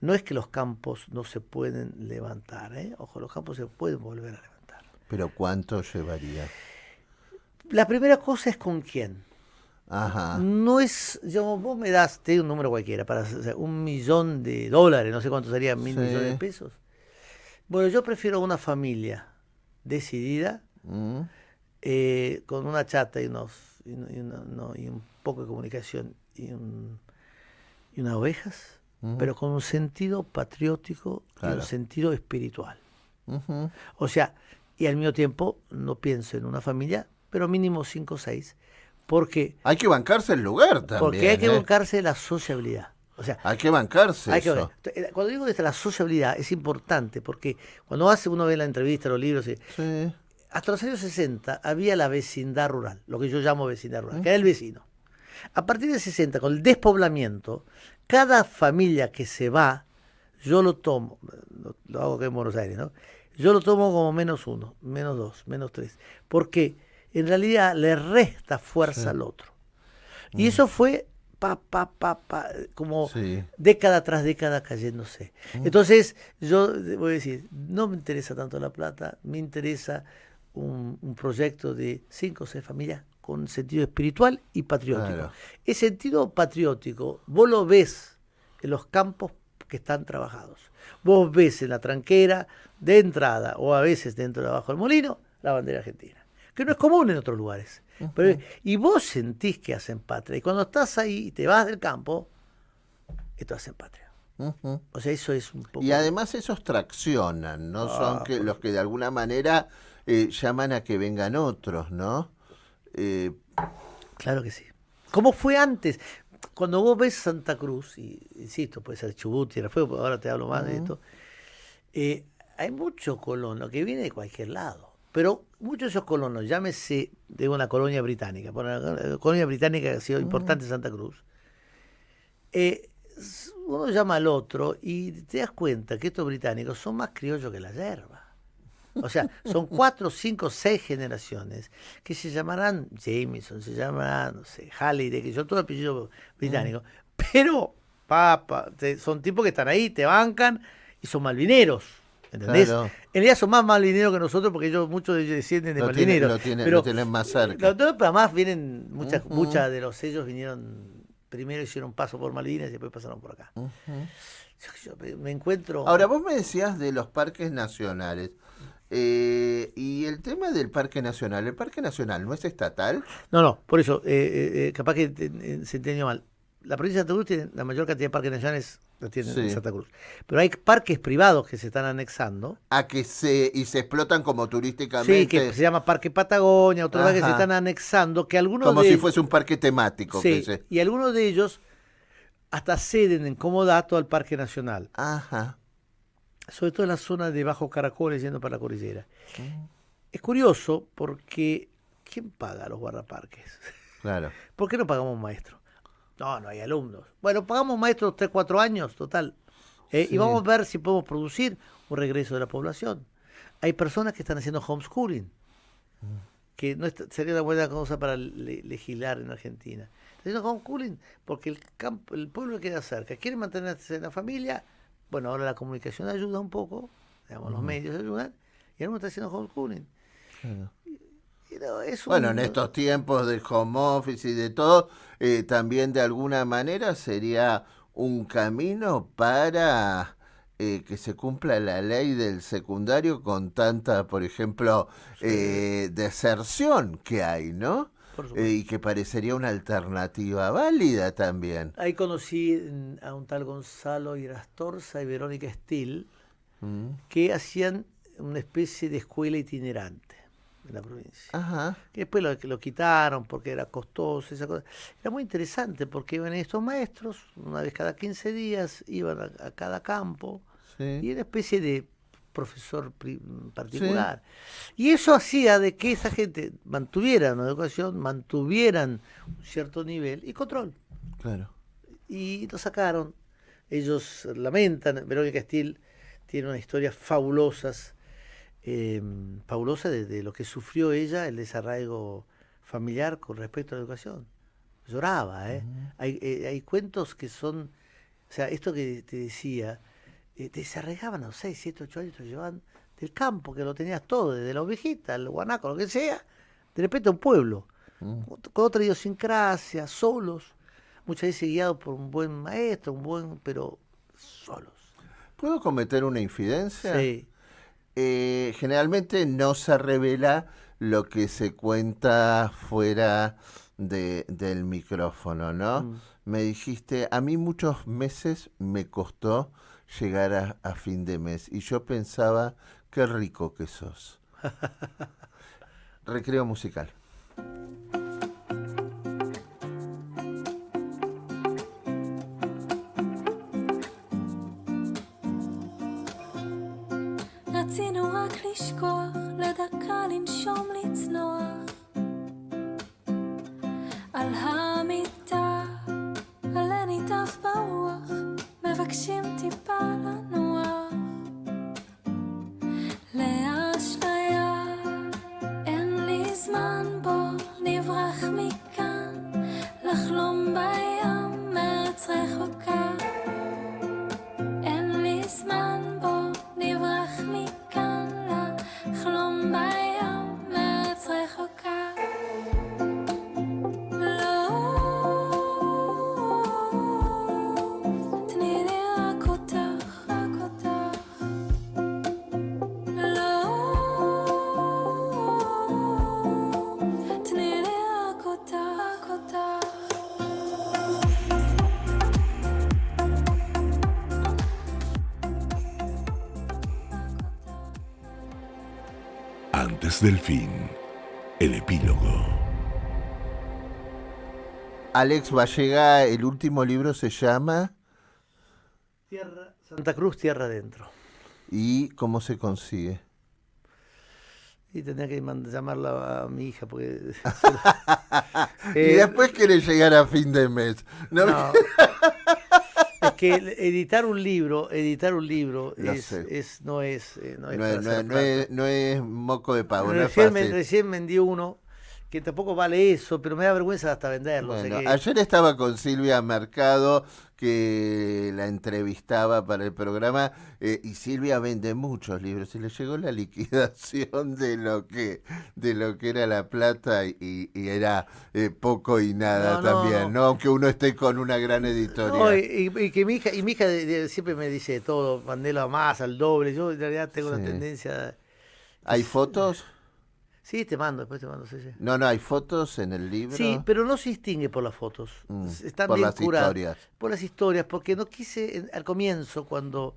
No es que los campos no se pueden levantar, ¿eh? Ojo, los campos se pueden volver a levantar. ¿Pero cuánto llevaría? La primera cosa es con quién. Ajá. No es, vos me das, te doy un número cualquiera, para hacer $1.000.000, no sé cuánto serían 1.000 millones de Sí. pesos. Bueno, yo prefiero una familia decidida, Mm. con una chata y y un poco de comunicación y unas ovejas, Ujú. pero con un sentido patriótico y Claro. un sentido espiritual. Ujú. O sea, y al mismo tiempo no pienso en una familia, pero mínimo 5 o 6, porque, Hay que bancarse el lugar también. porque hay que ¿eh? buscarse la sociabilidad. O sea, Hay que bancarse hay que eso. ver. Cuando digo de la sociabilidad es importante, porque cuando uno ve la entrevista, los libros, Sí. hasta los años 60 había la vecindad rural, lo que yo llamo vecindad rural, que era el vecino. A partir del 60, con el despoblamiento, cada familia que se va, yo lo tomo, lo hago aquí en Buenos Aires, ¿no? Yo lo tomo como -1, -2, -3, porque en realidad le resta fuerza al otro. Y eso fue como Sí. década tras década cayéndose. Entonces, yo voy a decir, no me interesa tanto la plata, me interesa un proyecto de 5 o 6 familias con sentido espiritual y patriótico. Claro. El sentido patriótico, vos lo ves en los campos que están trabajados. Vos ves en la tranquera de entrada o a veces dentro de abajo del molino la bandera argentina, que no es común en otros lugares. Y vos sentís que hacen patria. Y cuando estás ahí y te vas del campo, esto hacen patria. Ujú. O sea, eso es un poco... Y además esos traccionan, ¿no? Son los que de alguna manera llaman a que vengan otros, ¿no? Claro que sí. ¿Cómo fue antes? Cuando vos ves Santa Cruz, y insisto, puede ser Chubut, Tierra del Fuego, ahora te hablo más de esto, hay mucho colono que viene de cualquier lado. Pero muchos de esos colonos, llámese de una colonia británica, por la colonia británica que ha sido importante en Santa Cruz, uno llama al otro y te das cuenta que estos británicos son más criollos que la yerba. O sea, son 4, 5, 6 generaciones que se llamarán Jameson, se llamarán, no sé, Halliday, que son todos apellidos británicos, pero son tipos que están ahí, te bancan y son malvineros. ¿Entendés? Claro. En realidad son más malvineros que nosotros porque muchos de ellos descienden de malvineros. Lo tienen más cerca. Pero además vienen, muchas de los sellos vinieron, primero hicieron paso por Malvinas y después pasaron por acá. Yo me encuentro... Ahora, vos me decías de los parques nacionales. Y el tema del Parque Nacional, ¿el Parque Nacional no es estatal? No, por eso, capaz que se entendió mal. La provincia de Santa Cruz tiene la mayor cantidad de parques nacionales, la tiene en Santa Cruz. Pero hay parques privados que se están anexando. Y se explotan como turísticamente. Sí, que se llama Parque Patagonia, otros que se están anexando, que algunos como si fuese un parque temático. Sí, y algunos de ellos hasta ceden en comodato al Parque Nacional. Ajá. Sobre todo en la zona de Bajo Caracoles yendo para la cordillera. Es curioso porque ¿quién paga los guardaparques? Claro. ¿Por qué no pagamos maestros? No hay alumnos. Bueno, pagamos maestros 3, 4 años, total. Y vamos a ver si podemos producir un regreso de la población. Hay personas que están haciendo homeschooling, que no sería una buena cosa para legislar en Argentina. Están haciendo homeschooling porque el pueblo queda cerca. Quieren mantenerse en la familia. Bueno, ahora la comunicación ayuda un poco, digamos, los medios ayudan, y algunos están haciendo homeschooling. Claro. Es bueno, en estos tiempos del home office y de todo, también de alguna manera sería un camino para que se cumpla la ley del secundario con tanta, por ejemplo, deserción que hay, ¿no? por supuesto. y que parecería una alternativa válida también. Ahí conocí a un tal Gonzalo Irastorza y Verónica Still, que hacían una especie de escuela itinerante en la provincia. Ajá. Que después lo quitaron porque era costoso, esa cosa. Era muy interesante porque iban estos maestros, una vez cada 15 días, iban a cada campo, Sí. y era una especie de profesor particular. Y eso hacía de que esa gente mantuviera una educación, mantuvieran un cierto nivel y control. Claro. Y lo sacaron. Ellos lamentan, Verónica Still tiene unas historias fabulosas, fabulosa de lo que sufrió ella, el desarraigo familiar con respecto a la educación. Lloraba, ¿eh? Hay cuentos que son, o sea, esto que te decía, te desarraigaban a los 6, 7, 8 años, te lo llevaban del campo, que lo tenías todo, desde la ovejita, el guanaco, lo que sea, de repente a un pueblo, con otra idiosincrasia, solos, muchas veces guiados por un buen maestro, pero solos. ¿Puedo cometer una infidencia? Sí. Generalmente no se revela lo que se cuenta fuera del micrófono, ¿no? Me dijiste, a mí muchos meses me costó llegar a fin de mes y yo pensaba, qué rico que sos. Recreo musical. רצינו רק לשכוח, לדקה לנשום לצנוח על המיטה, עלה ניטף ברוח, מבקשים טיפה לנוח לאשליה, אין לי זמן, בוא נברח מכאן, לחלום בים מארץ רחוקה, אין לי זמן, בוא נברח מכאן, לחלום בים מארץ רחוקה. לא, תני לי רק אותך, רק אותך. לא, תני לי רק אותך, רק אותך. Antes del fin, el epílogo. Alex Vallega, el último libro se llama Santa Cruz, tierra adentro. ¿Y cómo se consigue? Y tenía que llamarla a mi hija porque... Y después quiere llegar a fin de mes. No, no. Es que editar un libro Lo sé. no es no para es, hacer no es- no es moco de pavo, no es recién, fácil. recién vendí uno que tampoco vale eso, pero me da vergüenza hasta venderlo. o sea Bueno, que- ayer estaba con Silvia Mercado, que la entrevistaba para el programa, y Silvia vende muchos libros, y le llegó la liquidación de lo que era la plata, y era poco y nada No, también, ¿no? Aunque uno esté con una gran editorial. No, y que mi hija siempre me dice todo, mandelo a más, al doble. Yo en realidad tengo Sí. una tendencia... ¿Hay fotos? Sí, después te mando, sí. No, hay fotos en el libro. Sí, pero no se distingue por las fotos. Están por bien las curadas. historias. Por las historias, porque no quise, al comienzo, cuando...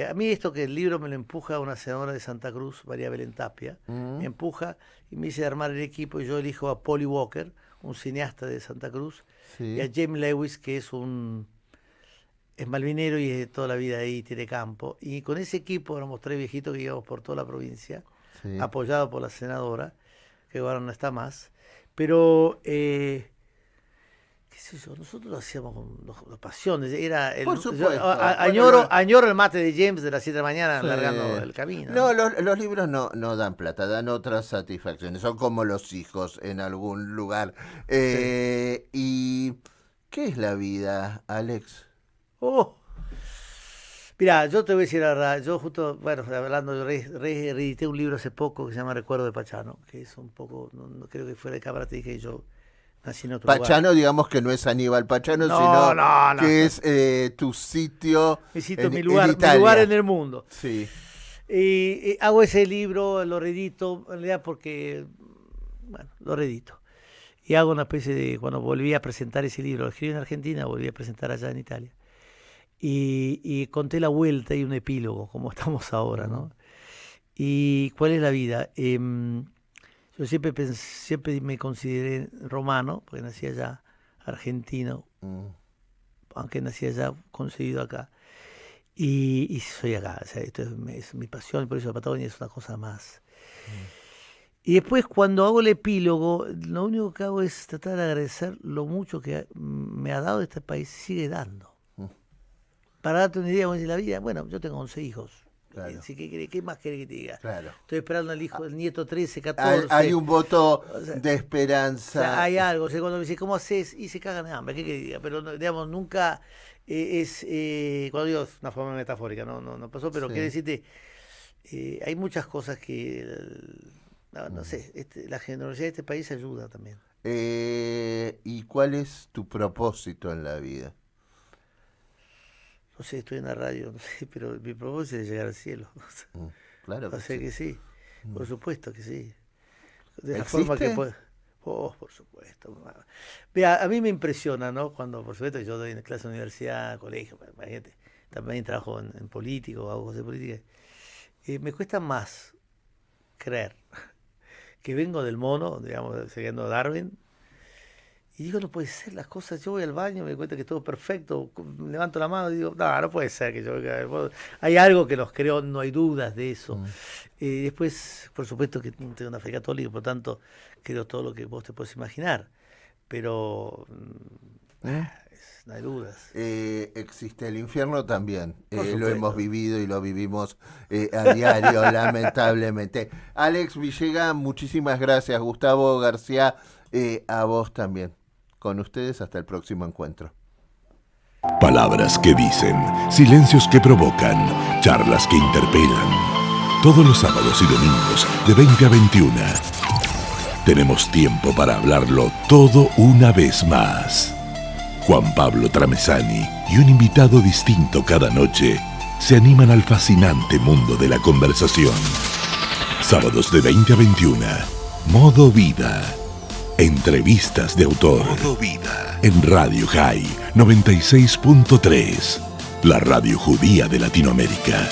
a mí esto que el libro me lo empuja una senadora de Santa Cruz, María Belén Tapia, me empuja y me dice armar el equipo, y yo elijo a Polly Walker, un cineasta de Santa Cruz, Sí. y a James Lewis, que es malvinero y es de toda la vida ahí, tiene campo. Y con ese equipo éramos 3 viejitos que íbamos por toda la provincia, Sí. apoyado por la senadora, que ahora no está más. Pero, qué sé yo, nosotros lo hacíamos con los pasiones. Era Por supuesto. añoro el mate de James de las 7 de la mañana, Sí. largando el camino. No, los libros no dan plata, dan otras satisfacciones. Son como los hijos en algún lugar. ¿Y qué es la vida, Alex? Oh. Mirá, yo te voy a decir la verdad, yo justo, bueno, hablando, yo reedité un libro hace poco que se llama Recuerdo de Pachano, que es un poco, no creo que fuera de cámara, te dije que yo nací en otro Pachano, lugar. digamos que no es Aníbal Pachano, No, sino no. que es tu sitio, Mi en lugar Italia. en el mundo. Sí. Y hago ese libro, lo reedito, en realidad porque, bueno, lo reedito. y hago una especie de, cuando volví a presentar ese libro, lo escribí en Argentina, volví a presentar allá en Italia, y conté la vuelta y un epílogo, como estamos ahora, ¿no? ¿Y cuál es la vida? Yo siempre me consideré romano, porque nací allá, argentino, aunque nací allá, concebido acá. Y soy acá, o sea, esto es mi pasión, por eso la Patagonia es una cosa más. Y después, cuando hago el epílogo, lo único que hago es tratar de agradecer lo mucho que me ha dado este país, sigue dando. Para darte una idea, de la vida, bueno, yo tengo 11 hijos. Claro. ¿Qué más querés que te diga? Claro. Estoy esperando al nieto 13, 14. Hay un voto O sea, de esperanza. O sea, hay algo, o sea, cuando me dice, ¿cómo haces? Y se cagan de hambre, ¿qué que diga? Pero, digamos, nunca cuando digo, es una forma metafórica, no pasó, pero quiero decirte, hay muchas cosas que, no sé, la generosidad de este país ayuda también. ¿Y cuál es tu propósito en la vida? No sé, estoy en la radio, no sé, pero mi propósito es llegar al cielo. Claro que O sea sí. que sí, por supuesto que sí. De la ¿Existe? forma que puede. Por supuesto. Mira, a mí me impresiona, ¿no? Cuando, por supuesto, yo doy en clase de universidad, colegio, imagínate, también trabajo en político, hago cosas de política. Me cuesta más creer que vengo del mono, digamos, siguiendo Darwin, y digo, no puede ser las cosas, yo voy al baño, me doy cuenta que todo es perfecto, levanto la mano y digo, no puede ser que yo... Hay algo que los creo, no hay dudas de eso. Después, por supuesto que tengo una fe católica, por tanto, creo todo lo que vos te puedes imaginar, pero no hay dudas. Existe el infierno también, Por lo supuesto. hemos vivido y lo vivimos a diario, lamentablemente. Alex Villegas, muchísimas gracias. Gustavo García, a vos también. Con ustedes hasta el próximo encuentro. Palabras que dicen, silencios que provocan, charlas que interpelan. Todos los sábados y domingos de 20 a 21. Tenemos tiempo para hablarlo todo una vez más. Juan Pablo Tramesani y un invitado distinto cada noche se animan al fascinante mundo de la conversación. Sábados de 20 a 21. Modo Vida. Entrevistas de autor. Modo Vida. En Radio High 96.3. La radio judía de Latinoamérica.